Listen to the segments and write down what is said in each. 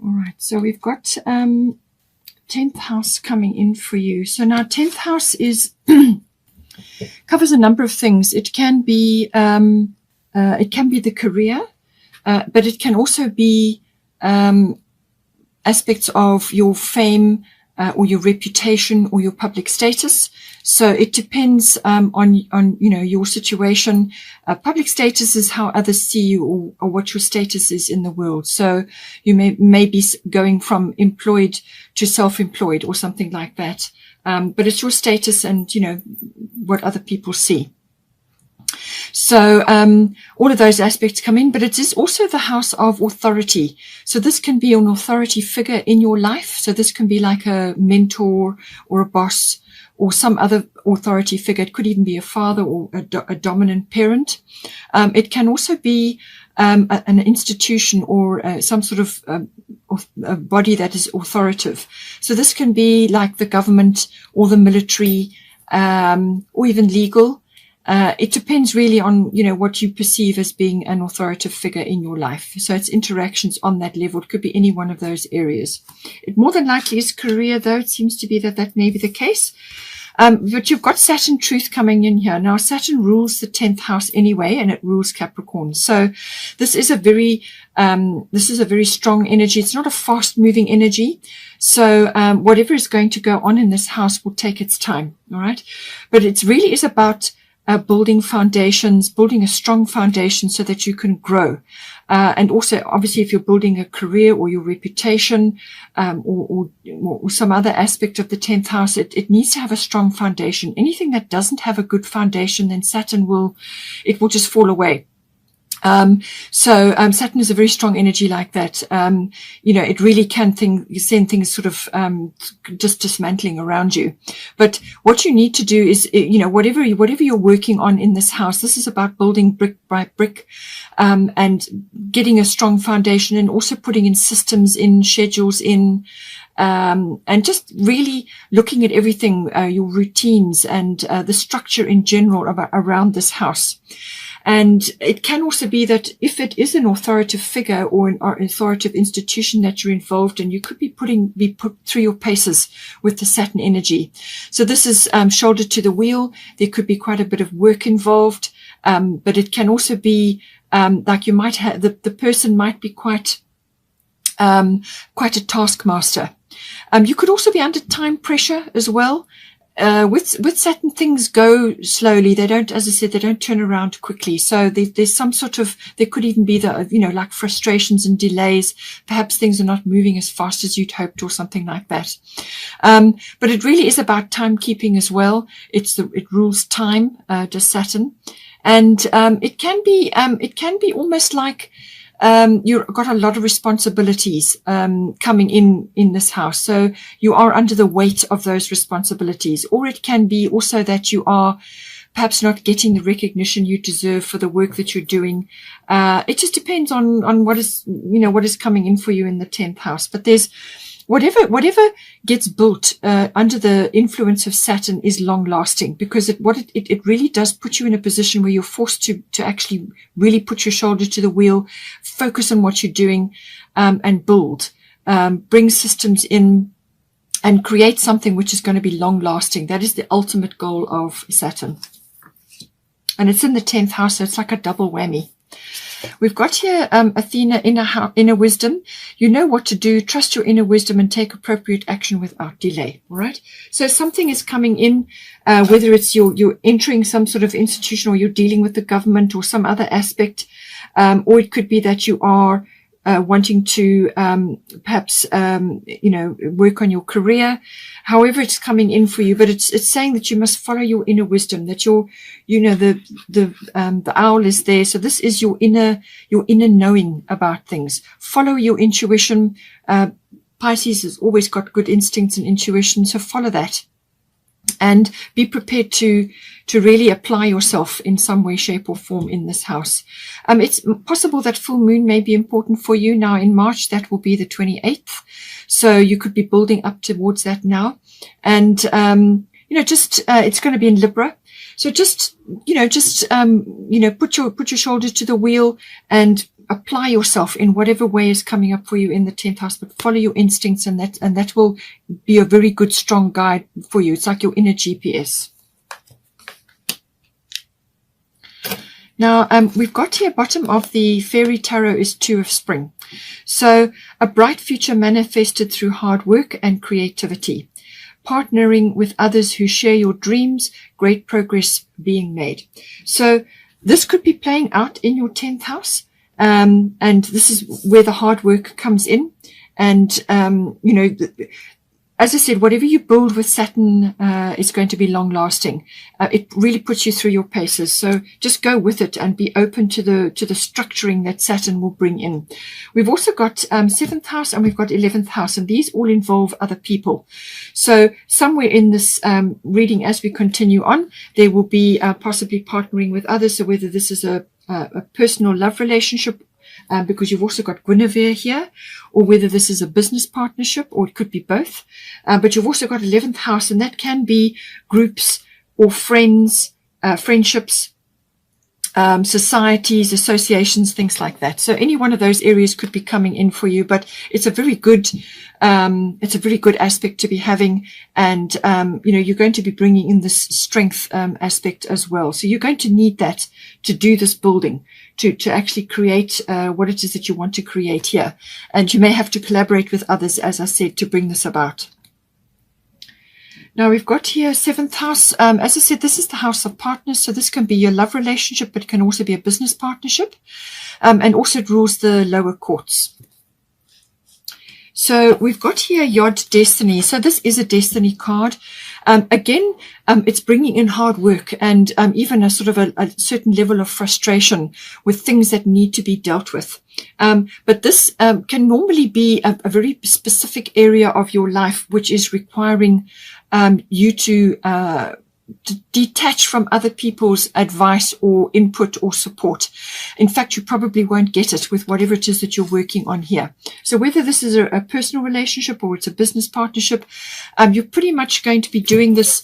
All right, so we've got 10th house coming in for you. So now 10th house is covers a number of things. It can be the career, but it can also be aspects of your fame or your reputation or your public status. So it depends on your situation. Public status is how others see you or what your status is in the world. So you may be going from employed to self-employed or something like that. But it's your status and what other people see. So all of those aspects come in, but it is also the house of authority. So this can be an authority figure in your life. So this can be like a mentor or a boss or some other authority figure. It could even be a father or a dominant parent. It can also be an institution or some sort of a body that is authoritative. So this can be like the government or the military or even legal. It depends really on, what you perceive as being an authoritative figure in your life. So it's interactions on that level. It could be any one of those areas. It more than likely is career, though. It seems to be that may be the case. But you've got Saturn truth coming in here. Now, Saturn rules the 10th house anyway, and it rules Capricorn. So this is a very strong energy. It's not a fast moving energy. So, whatever is going to go on in this house will take its time. All right. But it really is about building foundations, building a strong foundation so that you can grow. And also, obviously, if you're building a career or your reputation, or some other aspect of the 10th house, it needs to have a strong foundation. Anything that doesn't have a good foundation, then Saturn will just fall away. So Saturn is a very strong energy like that. It really can send things sort of, just dismantling around you. But what you need to do is, whatever you're working on in this house, this is about building brick by brick, and getting a strong foundation and also putting in systems, in schedules, in, and just really looking at everything, your routines and, the structure in general around this house. And it can also be that if it is an authoritative figure or an authoritative institution that you're involved in, you could be put through your paces with the Saturn energy. So this is shoulder to the wheel. There could be quite a bit of work involved, but it can also be like you might have the person might be quite a taskmaster. You could also be under time pressure as well. With Saturn, things go slowly. They don't, as I said, they don't turn around quickly. So there's some sort of, there could even be like frustrations and delays. Perhaps things are not moving as fast as you'd hoped or something like that. But it really is about timekeeping as well. It rules time, does Saturn. And, it can be almost like, you've got a lot of responsibilities coming in this house. So you are under the weight of those responsibilities. Or it can be also that you are perhaps not getting the recognition you deserve for the work that you're doing. It just depends on what is coming in for you in the 10th house. But there's whatever gets built under the influence of Saturn is long lasting, because it really does put you in a position where you're forced to actually really put your shoulder to the wheel, focus on what you're doing, and build, bring systems in and create something which is going to be long lasting. That is the ultimate goal of Saturn. And it's in the 10th house, so it's like a double whammy. We've got here Athena, inner wisdom. You know what to do. Trust your inner wisdom and take appropriate action without delay. All right. So something is coming in, whether it's you're entering some sort of institution or you're dealing with the government or some other aspect, or it could be that you are wanting to perhaps work on your career. However it's coming in for you, but it's saying that you must follow your inner wisdom, that the owl is there. So this is your inner knowing about things. Follow your intuition. Pisces has always got good instincts and intuition, so follow that. And be prepared to really apply yourself in some way, shape or form in this house. It's possible that full moon may be important for you now in March. That will be the 28th. So you could be building up towards that now. And, it's going to be in Libra. So just, put your shoulders to the wheel and apply yourself in whatever way is coming up for you in the 10th house, but follow your instincts, and that will be a very good, strong guide for you. It's like your inner GPS. Now, we've got here, bottom of the fairy tarot is 2 of spring. So a bright future manifested through hard work and creativity. Partnering with others who share your dreams, great progress being made. So this could be playing out in your 10th house. And this is where the hard work comes in. And, as I said, whatever you build with Saturn is going to be long lasting. It really puts you through your paces. So just go with it and be open to the structuring that Saturn will bring in. We've also got 7th house and we've got 11th house, and these all involve other people. So somewhere in this reading, as we continue on, there will be possibly partnering with others. So whether this is a personal love relationship, because you've also got Guinevere here, or whether this is a business partnership, or it could be both. But you've also got 11th house, and that can be groups or friends, friendships, societies, associations, things like that. So any one of those areas could be coming in for you, but it's a very good aspect to be having. And, you're going to be bringing in this strength, aspect as well. So you're going to need that to do this building, to actually create, what it is that you want to create here. And you may have to collaborate with others, as I said, to bring this about. Now we've got here 7th house. As I said, this is the house of partners. So this can be your love relationship, but it can also be a business partnership. And also it rules the lower courts. So we've got here Yod Destiny. So this is a destiny card. Again, it's bringing in hard work and even a sort of a certain level of frustration with things that need to be dealt with. But this can normally be a very specific area of your life which is requiring you to detach from other people's advice or input or support. In fact, you probably won't get it with whatever it is that you're working on here. So whether this is a personal relationship or it's a business partnership, you're pretty much going to be doing this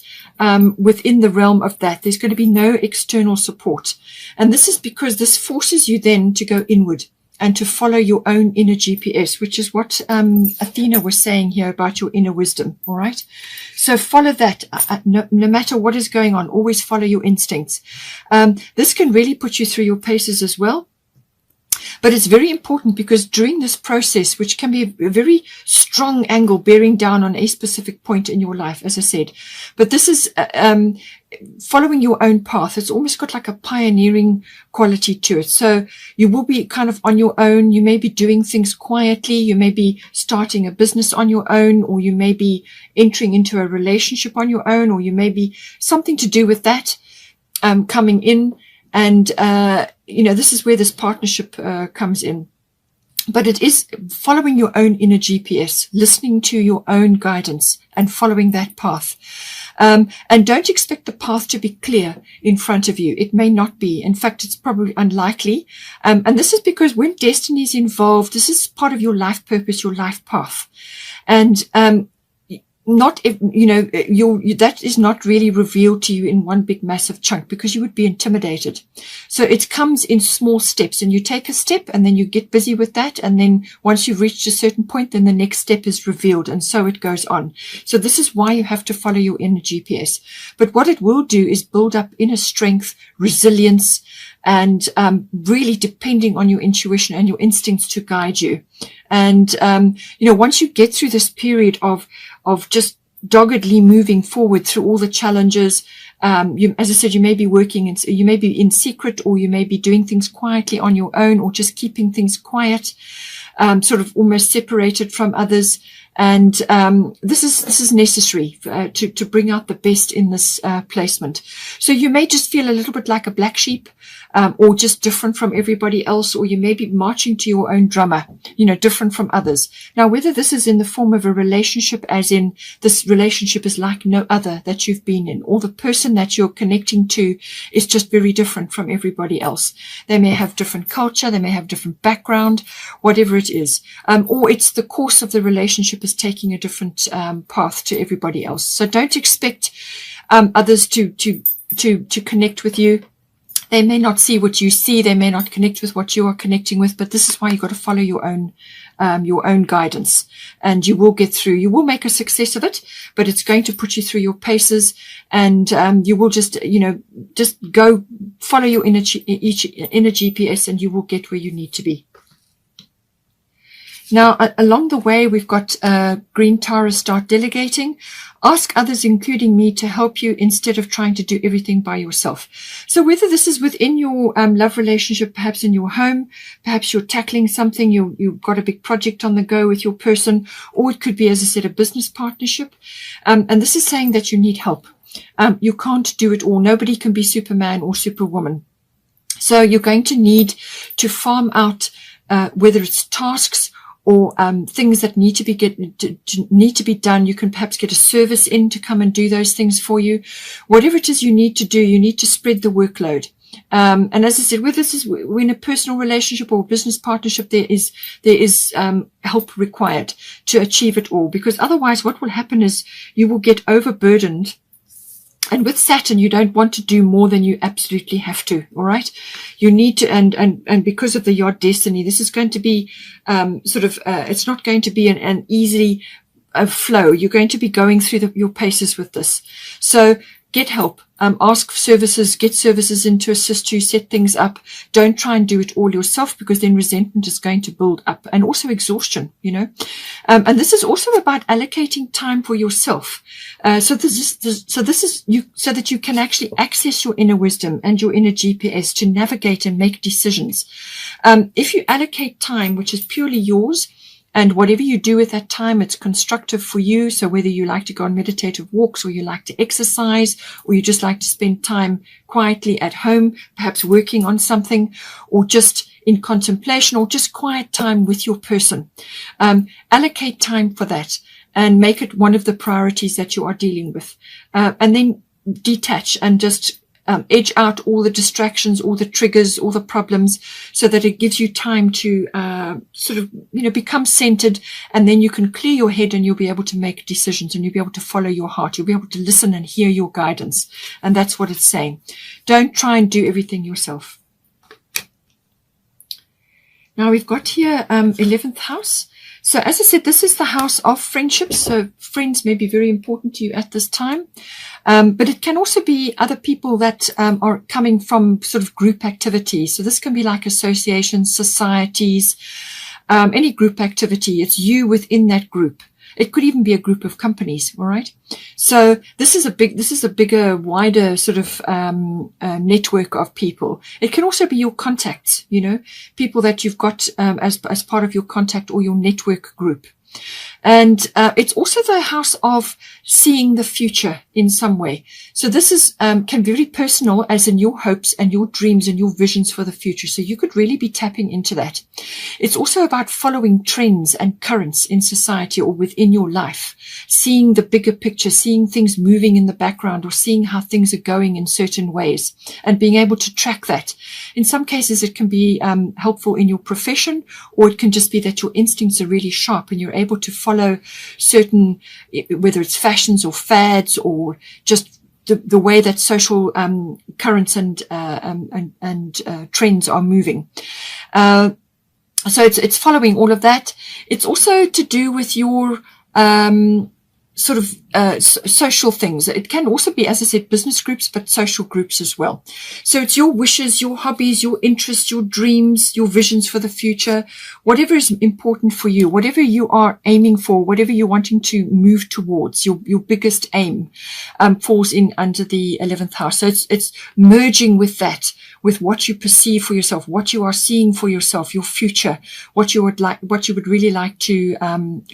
within the realm of that. There's going to be no external support. And this is because this forces you then to go inward and to follow your own inner GPS, which is what Athena was saying here about your inner wisdom. All right. So follow that. No matter what is going on, always follow your instincts. This can really put you through your paces as well. But it's very important because during this process, which can be a very strong angle bearing down on a specific point in your life, as I said, but this is following your own path. It's almost got like a pioneering quality to it. So you will be kind of on your own. You may be doing things quietly. You may be starting a business on your own, or you may be entering into a relationship on your own, or you may be something to do with that coming in. And, this is where this partnership comes in. But it is following your own inner GPS, listening to your own guidance and following that path. And don't expect the path to be clear in front of you. It may not be. In fact, it's probably unlikely. And this is because when destiny is involved, this is part of your life purpose, your life path. And, not, that is not really revealed to you in one big massive chunk because you would be intimidated. So it comes in small steps, and you take a step and then you get busy with that. And then once you've reached a certain point, then the next step is revealed, and so it goes on. So this is why you have to follow your inner GPS. But what it will do is build up inner strength, resilience, and really depending on your intuition and your instincts to guide you. And, once you get through this period of just doggedly moving forward through all the challenges, as I said, you may be you may be in secret, or you may be doing things quietly on your own, or just keeping things quiet, sort of almost separated from others. And this is necessary to bring out the best in this placement. So you may just feel a little bit like a black sheep, or just different from everybody else, or you may be marching to your own drummer, different from others. Now, whether this is in the form of a relationship, as in this relationship is like no other that you've been in, or the person that you're connecting to is just very different from everybody else. They may have different culture, they may have different background, whatever it is, or it's the course of the relationship is taking a different path to everybody else. So don't expect others to to connect with you. They may not see what you see. They may not connect with what you are connecting with, but this is why you've got to follow your own guidance, and you will get through. You will make a success of it, but it's going to put you through your paces, and you will just go follow your inner GPS, and you will get where you need to be. Now, along the way, we've got Green Tara, start delegating. Ask others, including me, to help you instead of trying to do everything by yourself. So whether this is within your love relationship, perhaps in your home, perhaps you're tackling something, you've got a big project on the go with your person, or it could be, as I said, a business partnership. And this is saying that you need help. You can't do it all. Nobody can be Superman or Superwoman. So you're going to need to farm out, whether it's tasks or things that need to be done. You can perhaps get a service in to come and do those things for you. Whatever it is you need to do, you need to spread the workload. And as I said, whether this is in a personal relationship or a business partnership, there is help required to achieve it all, because otherwise what will happen is you will get overburdened. And with Saturn, you don't want to do more than you absolutely have to. All right. You need to, and because of the Yod destiny, this is going to be, it's not going to be an easy flow. You're going to be going through your paces with this. So get help. Ask for services, get services in to assist you, set things up. Don't try and do it all yourself, because then resentment is going to build up, and also exhaustion, and this is also about allocating time for yourself. So that you can actually access your inner wisdom and your inner GPS to navigate and make decisions. If you allocate time, which is purely yours, and whatever you do with that time, it's constructive for you. So whether you like to go on meditative walks, or you like to exercise, or you just like to spend time quietly at home, perhaps working on something, or just in contemplation, or just quiet time with your person, allocate time for that and make it one of the priorities that you are dealing with. And then detach and just edge out all the distractions, all the triggers, all the problems, so that it gives you time to become centered, and then you can clear your head and you'll be able to make decisions, and you'll be able to follow your heart. You'll be able to listen and hear your guidance. And that's what it's saying. Don't try and do everything yourself. Now we've got here 11th house. So as I said, this is the house of friendships. So friends may be very important to you at this time. But it can also be other people that are coming from sort of group activities. So this can be like associations, societies, any group activity. It's you within that group. It could even be a group of companies. All right. So this is a bigger, wider sort of network of people. It can also be your contacts, people that you've got as part of your contact or your network group. And it's also the house of seeing the future in some way. So this is can be very personal, as in your hopes and your dreams and your visions for the future. So you could really be tapping into that. It's also about following trends and currents in society or within your life, seeing the bigger picture, seeing things moving in the background, or seeing how things are going in certain ways, and being able to track that. In some cases, it can be helpful in your profession, or it can just be that your instincts are really sharp and you're able to follow certain, whether it's fashions or fads, or just the way that social currents and trends are moving. So it's following all of that. It's also to do with your sort of social things. It can also be, as I said, business groups, but social groups as well. So it's your wishes, your hobbies, your interests, your dreams, your visions for the future, whatever is important for you, whatever you are aiming for, whatever you're wanting to move towards, your biggest aim falls in under the 11th house. So it's merging with that, with what you perceive for yourself, what you are seeing for yourself, your future, what you would really like to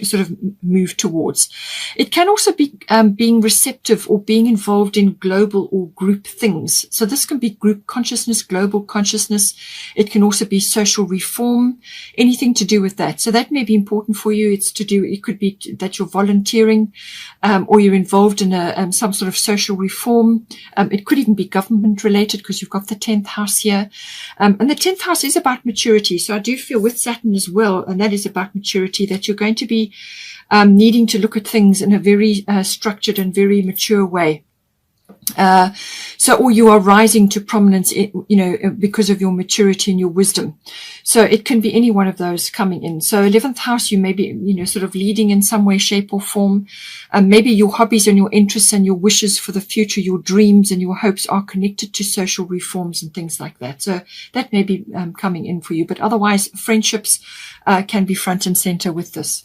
sort of move towards. It can also be being receptive or being involved in global or group things. So this can be group consciousness, global consciousness. It can also be social reform, anything to do with that. So that may be important for you. It could be that you're volunteering, or you're involved in some sort of social reform. It could even be government related, because you've got the 10th house here. And the 10th house is about maturity. So I do feel with Saturn as well, and that is about maturity, that you're going to be needing to look at things in a very structured and very mature way. So, or you are rising to prominence, because of your maturity and your wisdom. So it can be any one of those coming in. So 11th house, you may be, sort of leading in some way, shape or form. Maybe your hobbies and your interests and your wishes for the future, your dreams and your hopes are connected to social reforms and things like that. So that may be coming in for you. But otherwise, friendships can be front and center with this.